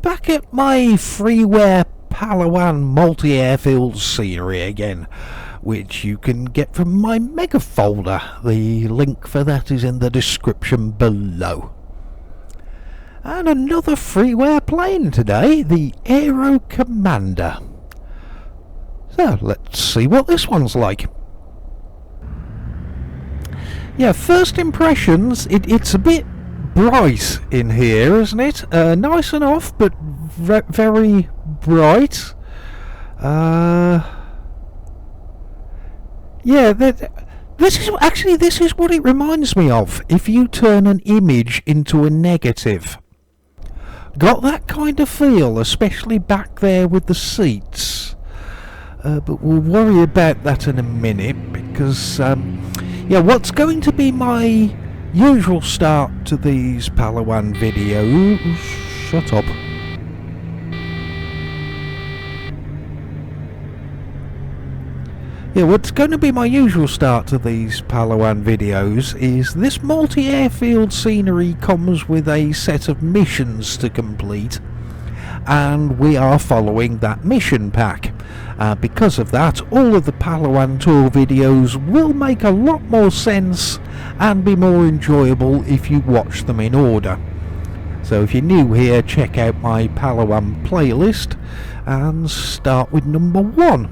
back at my freeware Palawan multi-airfield scenery again, which you can get from my mega folder. The link for that is in the description below. And another freeware plane today, the Aero Commander. So let's see what this one's like. Yeah, first impressions, it's a bit bright in here, isn't it? Nice enough, but very bright. Yeah, this is what it reminds me of. If you turn an image into a negative, got that kind of feel, especially back there with the seats. But we'll worry about that in a minute, because yeah, what's going to be my usual start to these Palawan videos? Shut up. Yeah, what's going to be my usual start to these Palawan videos is this multi-airfield scenery comes with a set of missions to complete, and we are following that mission pack. Because of that, all of the Palawan Tour videos will make a lot more sense and be more enjoyable if you watch them in order. So if you're new here, check out my Palawan playlist and start with number 1.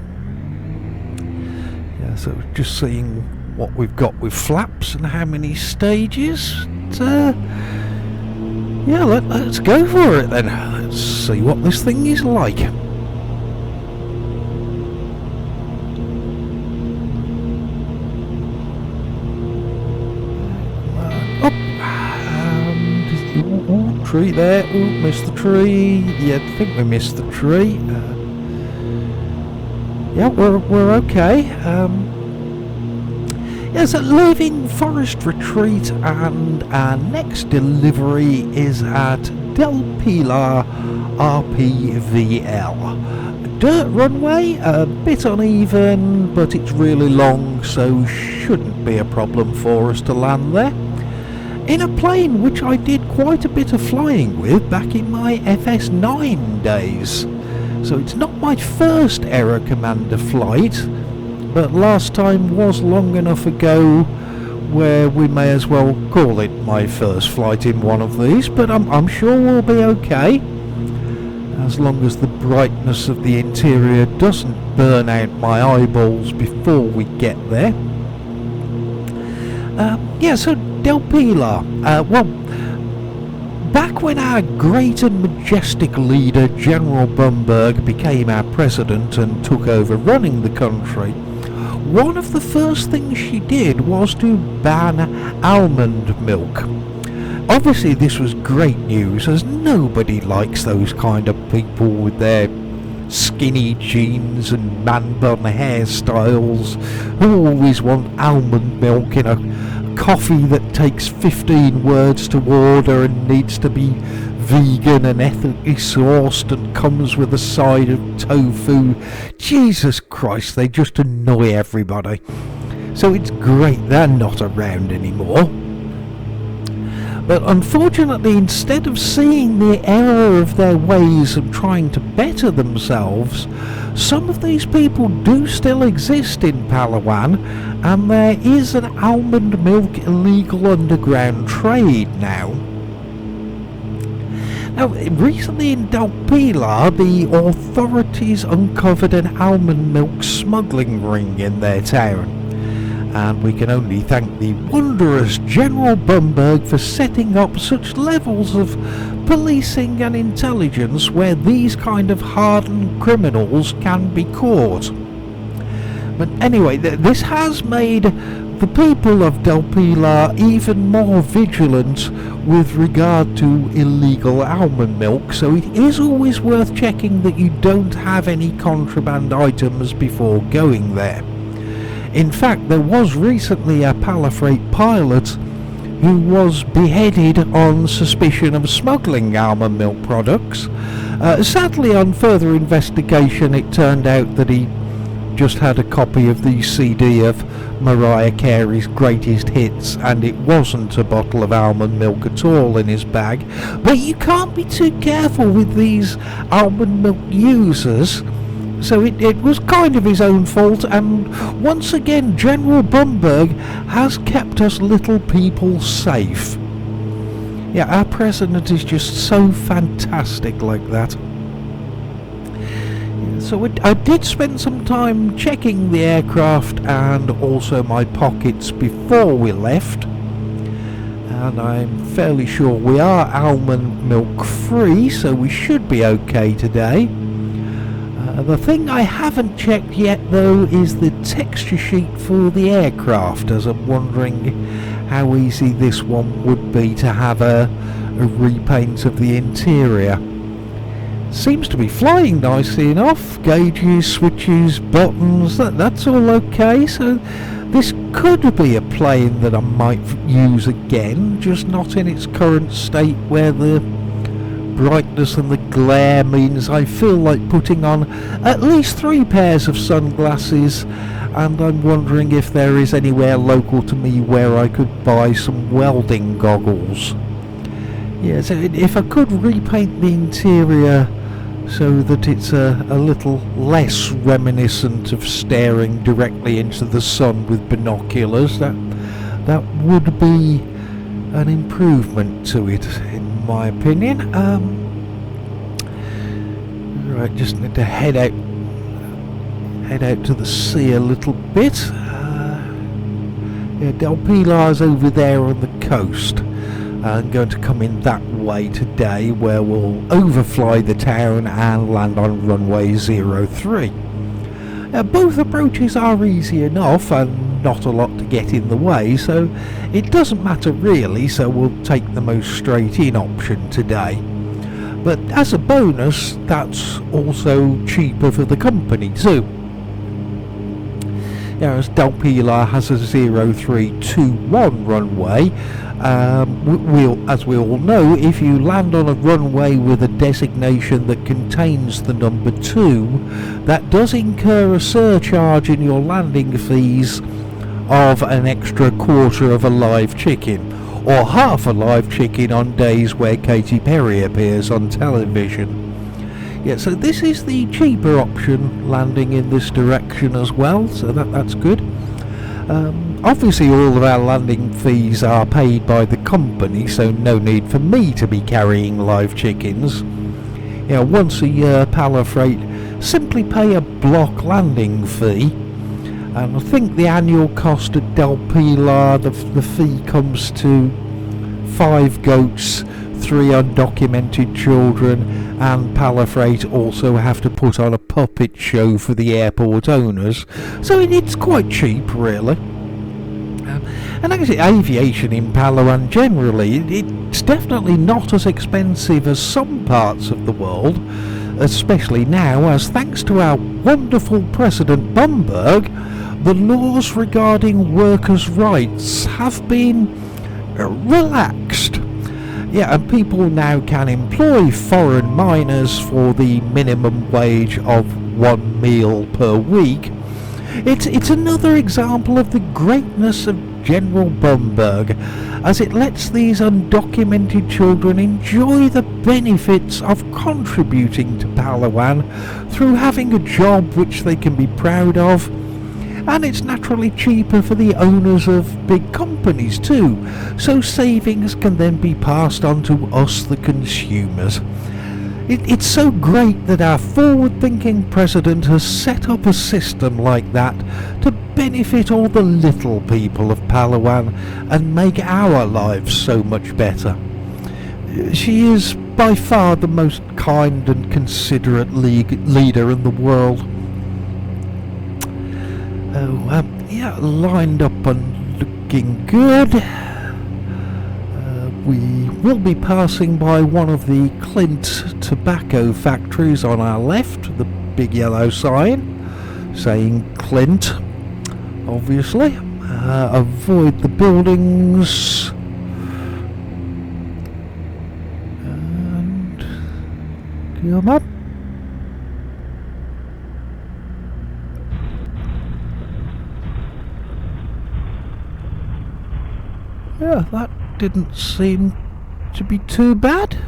Yeah, so just seeing what we've got with flaps and how many stages. Yeah, let's go for it then. Let's see what this thing is like. Tree there. Oh, missed the tree. Yeah, I think we missed the tree. Yeah, we're okay. Yeah, so leaving Forest Retreat, and our next delivery is at Del Pilar RPVL. Dirt runway, a bit uneven, but it's really long, so shouldn't be a problem for us to land there. In a plane which I did quite a bit of flying with back in my FS9 days. So it's not my first Aero Commander flight, but last time was long enough ago where we may as well call it my first flight in one of these, but I'm sure we'll be okay, as long as the brightness of the interior doesn't burn out my eyeballs before we get there. Yeah, so Del Pilar, well, back when our great and majestic leader General Bumberg became our president and took over running the country, one of the first things she did was to ban almond milk. Obviously this was great news, as nobody likes those kind of people with their skinny jeans and man bun hairstyles who always want almond milk in a coffee that takes 15 words to order and needs to be vegan and ethically sourced and comes with a side of tofu. Jesus Christ, they just annoy everybody. So it's great they're not around anymore. But unfortunately, instead of seeing the error of their ways and trying to better themselves, some of these people do still exist in Palawan, and there is an almond milk illegal underground trade now. Now, recently in Del Pilar, the authorities uncovered an almond milk smuggling ring in their town. And we can only thank the wondrous General Bumberg for setting up such levels of policing and intelligence where these kind of hardened criminals can be caught. But anyway, this has made the people of Del Pilar even more vigilant with regard to illegal almond milk, so it is always worth checking that you don't have any contraband items before going there. In fact, there was recently a Palafreight pilot who was beheaded on suspicion of smuggling almond milk products. Sadly, on further investigation, it turned out that he just had a copy of the CD of Mariah Carey's greatest hits, and it wasn't a bottle of almond milk at all in his bag. But you can't be too careful with these almond milk users, so it was kind of his own fault. And once again, General Bumberg has kept us little people safe. Yeah, our president is just so fantastic like that. So I did spend some time checking the aircraft and also my pockets before we left, and I'm fairly sure we are almond milk free, so we should be okay today. The thing I haven't checked yet though is the texture sheet for the aircraft, as I'm wondering how easy this one would be to have a repaint of the interior. Seems to be flying nicely enough. Gauges, switches, buttons, that's all okay. So this could be a plane that I might use again, just not in its current state where the brightness and the glare means I feel like putting on at least 3 pairs of sunglasses, and I'm wondering if there is anywhere local to me where I could buy some welding goggles. Yeah, so if I could repaint the interior so that it's a little less reminiscent of staring directly into the sun with binoculars, that would be an improvement to it, in my opinion. Right, just need to head out to the sea a little bit. Yeah, Del Pilar's over there on the coast. I'm going to come in that way today, where we'll overfly the town and land on runway 03. Both approaches are easy enough and not a lot to get in the way, so it doesn't matter really, so we'll take the most straight in option today. But as a bonus, that's also cheaper for the company too. As Del Pilar has a 0321 runway, as we all know, if you land on a runway with a designation that contains the number 2, that does incur a surcharge in your landing fees of an extra quarter of a live chicken, or half a live chicken on days where Katy Perry appears on television. Yeah, so this is the cheaper option, landing in this direction as well, so that's good. Obviously all of our landing fees are paid by the company, so no need for me to be carrying live chickens. Once a year, Pala Freight simply pay a block landing fee, and I think the annual cost at Del Pilar, the fee comes to 5 goats, 3 undocumented children, and Pala Freight also have to put on a puppet show for the airport owners, so it's quite cheap really. And actually aviation in Palawan generally, it's definitely not as expensive as some parts of the world, especially now, as thanks to our wonderful President Bumberg, the laws regarding workers' rights have been relaxed. Yeah, and people now can employ foreign miners for the minimum wage of 1 meal per week. It's another example of the greatness of General Bumberg, as it lets these undocumented children enjoy the benefits of contributing to Palawan through having a job which they can be proud of. And it's naturally cheaper for the owners of big companies too, so savings can then be passed on to us, the consumers. It's so great that our forward-thinking president has set up a system like that to benefit all the little people of Palawan and make our lives so much better. She is by far the most kind and considerate leader in the world. Yeah, lined up and looking good. We will be passing by one of the Clint tobacco factories on our left, the big yellow sign saying Clint, obviously. Avoid the buildings and come up. Yeah, that didn't seem to be too bad.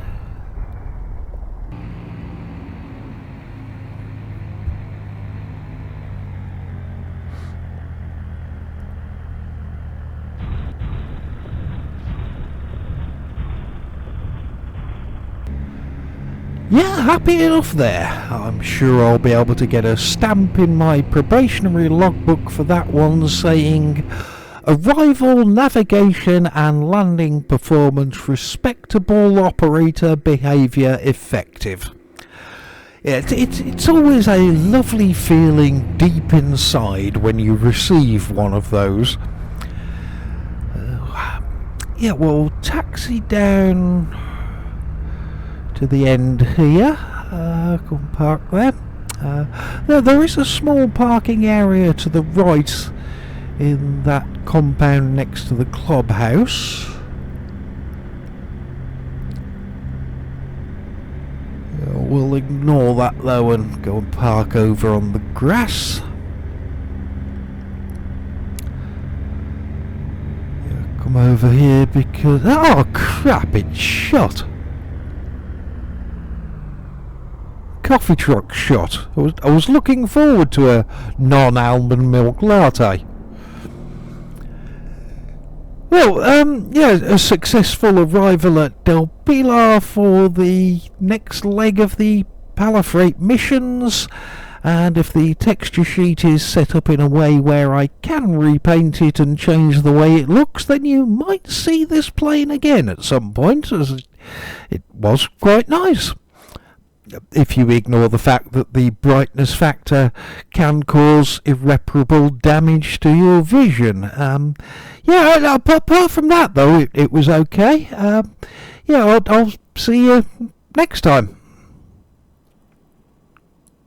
Yeah, happy enough there. I'm sure I'll be able to get a stamp in my probationary logbook for that one saying arrival, navigation and landing performance respectable, operator behaviour effective. Yeah, it's always a lovely feeling deep inside when you receive one of those. Yeah, we'll taxi down to the end here. Go and park there. There is a small parking area to the right in that compound next to the clubhouse. We'll ignore that though and go and park over on the grass. Come over here because... oh crap, it's shut. Coffee truck shut. I was looking forward to a non-almond milk latte. Well, yeah, a successful arrival at Del Pilar for the next leg of the Palafreight missions, and if the texture sheet is set up in a way where I can repaint it and change the way it looks, then you might see this plane again at some point, as it was quite nice. If you ignore the fact that the brightness factor can cause irreparable damage to your vision. Yeah, apart from that though, it was okay. Yeah, I'll see you next time.